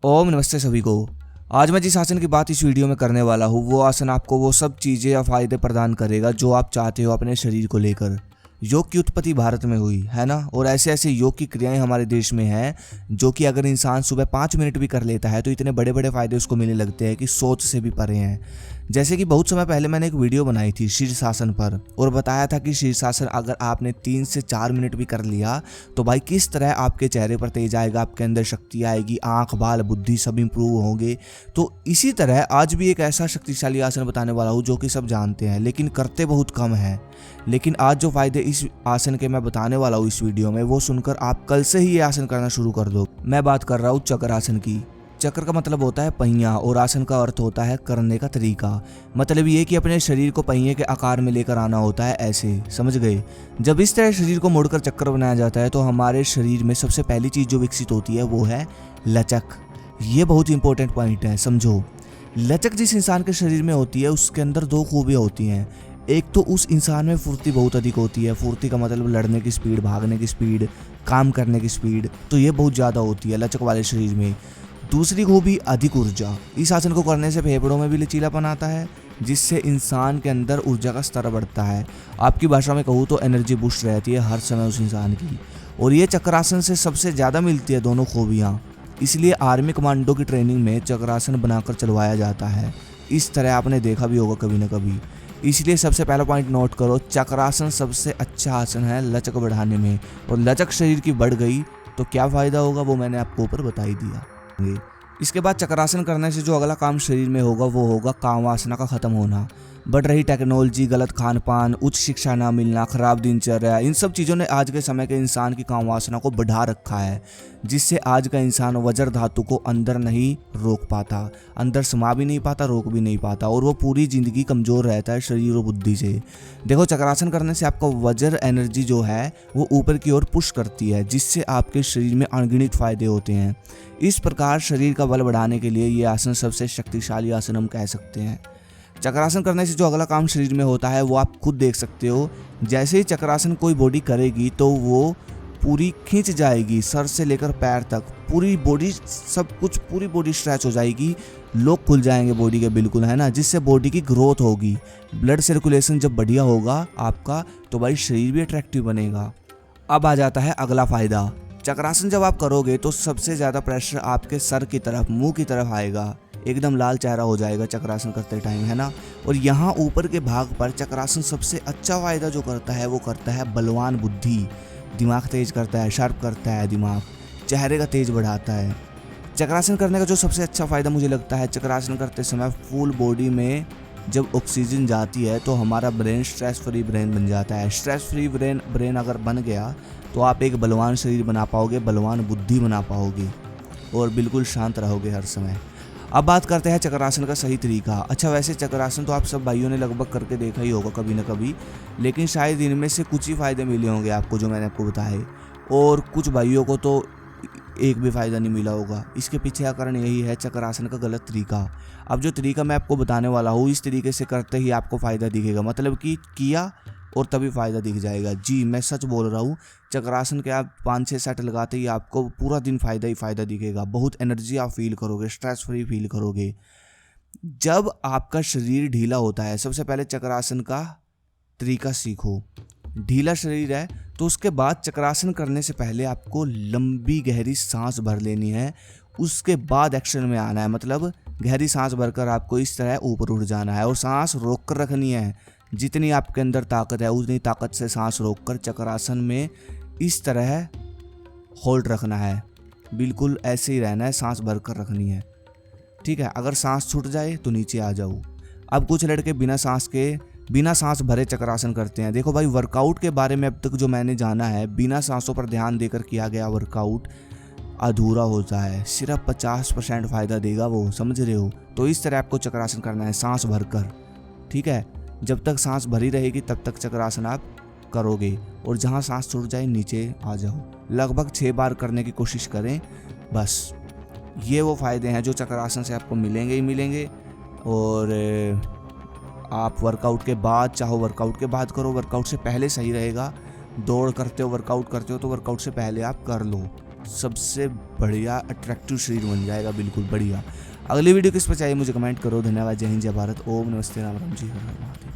ओम नमस्ते सभी को। आज मैं जिस आसन की बात इस वीडियो में करने वाला हूँ वो आसन आपको वो सब चीज़ें या फायदे प्रदान करेगा जो आप चाहते हो अपने शरीर को लेकर। योग की उत्पत्ति भारत में हुई है ना, और ऐसे ऐसे योग की क्रियाएं हमारे देश में हैं जो कि अगर इंसान सुबह 5 मिनट भी कर लेता है तो इतने बड़े बड़े फायदे उसको मिलने लगते हैं कि सोच से भी परे हैं। जैसे कि बहुत समय पहले मैंने एक वीडियो बनाई थी शीर्षासन पर और बताया था कि शीर्षासन अगर आपने 3 से 4 मिनट भी कर लिया तो भाई किस तरह आपके चेहरे पर तेज आएगा, आपके अंदर शक्ति आएगी, आंख बाल बुद्धि सब इंप्रूव होंगे। तो इसी तरह आज भी एक ऐसा शक्तिशाली आसन बताने वाला हूँ जो कि सब जानते हैं लेकिन करते बहुत कम हैं। लेकिन आज जो फायदे इस आसन के मैं बताने वाला हूँ इस वीडियो में वो सुनकर आप कल से ही ये आसन करना शुरू कर दो। मैं बात कर रहा हूँ चक्रासन की। चक्र का मतलब होता है पहिया और आसन का अर्थ होता है करने का तरीका। मतलब ये कि अपने शरीर को पहिए के आकार में लेकर आना होता है, ऐसे समझ गए। जब इस तरह शरीर को मोड़कर चक्कर बनाया जाता है तो हमारे शरीर में सबसे पहली चीज़ जो विकसित होती है वो है लचक। ये बहुत इंपॉर्टेंट पॉइंट है, समझो। लचक जिस इंसान के शरीर में होती है उसके अंदर दो खूबियाँ होती हैं। एक तो उस इंसान में फुर्ती बहुत अधिक होती है। फुर्ती का मतलब लड़ने की स्पीड, भागने की स्पीड, काम करने की स्पीड, तो ये बहुत ज़्यादा होती है लचक वाले शरीर में। दूसरी खूबी अधिक ऊर्जा। इस आसन को करने से फेफड़ों में भी लचीलापन आता है जिससे इंसान के अंदर ऊर्जा का स्तर बढ़ता है। आपकी भाषा में कहूँ तो एनर्जी बूस्ट रहती है हर समय उस इंसान की। और ये चक्रासन से सबसे ज़्यादा मिलती है दोनों खूबियाँ। इसलिए आर्मी कमांडो की ट्रेनिंग में चक्रासन बनाकर चलवाया जाता है। इस तरह आपने देखा भी होगा कभी ना कभी। इसलिए सबसे पहला पॉइंट नोट करो, चक्रासन सबसे अच्छा आसन है लचक बढ़ाने में। और लचक शरीर की बढ़ गई तो क्या फ़ायदा होगा वो मैंने आपको ऊपर बता ही दिया। इसके बाद चक्रासन करने से जो अगला काम शरीर में होगा वो होगा काम वासना का खत्म होना। बढ़ रही टेक्नोलॉजी, गलत खान पान, उच्च शिक्षा ना मिलना, खराब दिनचर्या, इन सब चीज़ों ने आज के समय के इंसान की काम वासना को बढ़ा रखा है जिससे आज का इंसान वज्र धातु को अंदर नहीं रोक पाता, अंदर समा भी नहीं पाता, रोक भी नहीं पाता, और वो पूरी ज़िंदगी कमज़ोर रहता है शरीर और बुद्धि से। देखो, चक्रासन करने से आपका वज्र एनर्जी जो है वो ऊपर की ओर पुश करती है जिससे आपके शरीर में अनगिनत फायदे होते हैं। इस प्रकार शरीर का बल बढ़ाने के लिए ये आसन सबसे शक्तिशाली आसन हम कह सकते हैं। चक्रासन करने से जो अगला काम शरीर में होता है वो आप खुद देख सकते हो। जैसे ही चक्रासन कोई बॉडी करेगी तो वो पूरी खींच जाएगी, सर से लेकर पैर तक पूरी बॉडी, सब कुछ पूरी बॉडी स्ट्रेच हो जाएगी, लोग खुल जाएंगे बॉडी के, बिल्कुल है ना, जिससे बॉडी की ग्रोथ होगी। ब्लड सर्कुलेशन जब बढ़िया होगा आपका तो भाई शरीर भी अट्रैक्टिव बनेगा। अब आ जाता है अगला फायदा। चक्रासन जब आप करोगे तो सबसे ज़्यादा प्रेशर आपके सर की तरफ, मुंह की तरफ आएगा। एकदम लाल चेहरा हो जाएगा चक्रासन करते टाइम, है ना। और यहाँ ऊपर के भाग पर चक्रासन सबसे अच्छा फायदा जो करता है वो करता है बलवान बुद्धि। दिमाग तेज करता है, शार्प करता है दिमाग, चेहरे का तेज बढ़ाता है। चक्रासन करने का जो सबसे अच्छा फ़ायदा मुझे लगता है, चक्रासन करते समय फुल बॉडी में जब ऑक्सीजन जाती है तो हमारा ब्रेन स्ट्रेस फ्री ब्रेन बन जाता है। स्ट्रेस फ्री ब्रेन अगर बन गया तो आप एक बलवान शरीर बना पाओगे, बलवान बुद्धि बना पाओगे और बिल्कुल शांत रहोगे हर समय। अब बात करते हैं चक्रासन का सही तरीका। अच्छा, वैसे चक्रासन तो आप सब भाइयों ने लगभग करके देखा ही होगा कभी ना कभी, लेकिन शायद इनमें से कुछ ही फ़ायदे मिले होंगे आपको जो मैंने आपको बताए, और कुछ भाइयों को तो एक भी फ़ायदा नहीं मिला होगा। इसके पीछे का कारण यही है चक्रासन का गलत तरीका। अब जो तरीका मैं आपको बताने वाला हूँ इस तरीके से करते ही आपको फ़ायदा दिखेगा, मतलब कि किया और तभी फ़ायदा दिख जाएगा। जी, मैं सच बोल रहा हूँ। चक्रासन के आप 5-6 सेट लगाते ही आपको पूरा दिन फ़ायदा ही फ़ायदा दिखेगा। बहुत एनर्जी आप फील करोगे, स्ट्रेस फ्री फील करोगे। जब आपका शरीर ढीला होता है, सबसे पहले चक्रासन का तरीका सीखो। ढीला शरीर है तो उसके बाद चक्रासन करने से पहले आपको लंबी गहरी सांस भर लेनी है, उसके बाद एक्शन में आना है। मतलब गहरी सांस भरकर आपको इस तरह ऊपर उठ जाना है और सांस रोक कर रखनी है। जितनी आपके अंदर ताकत है उतनी ताकत से सांस रोककर चक्रासन में इस तरह होल्ड रखना है। बिल्कुल ऐसे ही रहना है, सांस भरकर रखनी है, ठीक है। अगर सांस छूट जाए तो नीचे आ जाओ। अब कुछ लड़के बिना सांस भरे चक्रासन करते हैं। देखो भाई, वर्कआउट के बारे में अब तक जो मैंने जाना है, बिना सांसों पर ध्यान देकर किया गया वर्कआउट अधूरा होता है। सिर्फ 50% फ़ायदा देगा वो, समझ रहे हो। तो इस तरह आपको चक्रासन करना है, सांस भरकर, ठीक है। जब तक सांस भरी रहेगी तब तक चक्रासन आप करोगे, और जहाँ सांस छूट जाए नीचे आ जाओ। लगभग 6 बार करने की कोशिश करें बस। ये वो फ़ायदे हैं जो चक्रासन से आपको मिलेंगे ही मिलेंगे। और आप वर्कआउट के बाद, चाहो वर्कआउट के बाद करो, वर्कआउट से पहले सही रहेगा। दौड़ करते हो, वर्कआउट करते हो तो वर्कआउट से पहले आप कर लो, सबसे बढ़िया अट्रैक्टिव शरीर बन जाएगा, बिल्कुल बढ़िया। अगली वीडियो किस पर चाहिए मुझे कमेंट करो। धन्यवाद। जय हिंद, जय भारत। ओम नमस्ते राम राम जी, हर हर महादेव।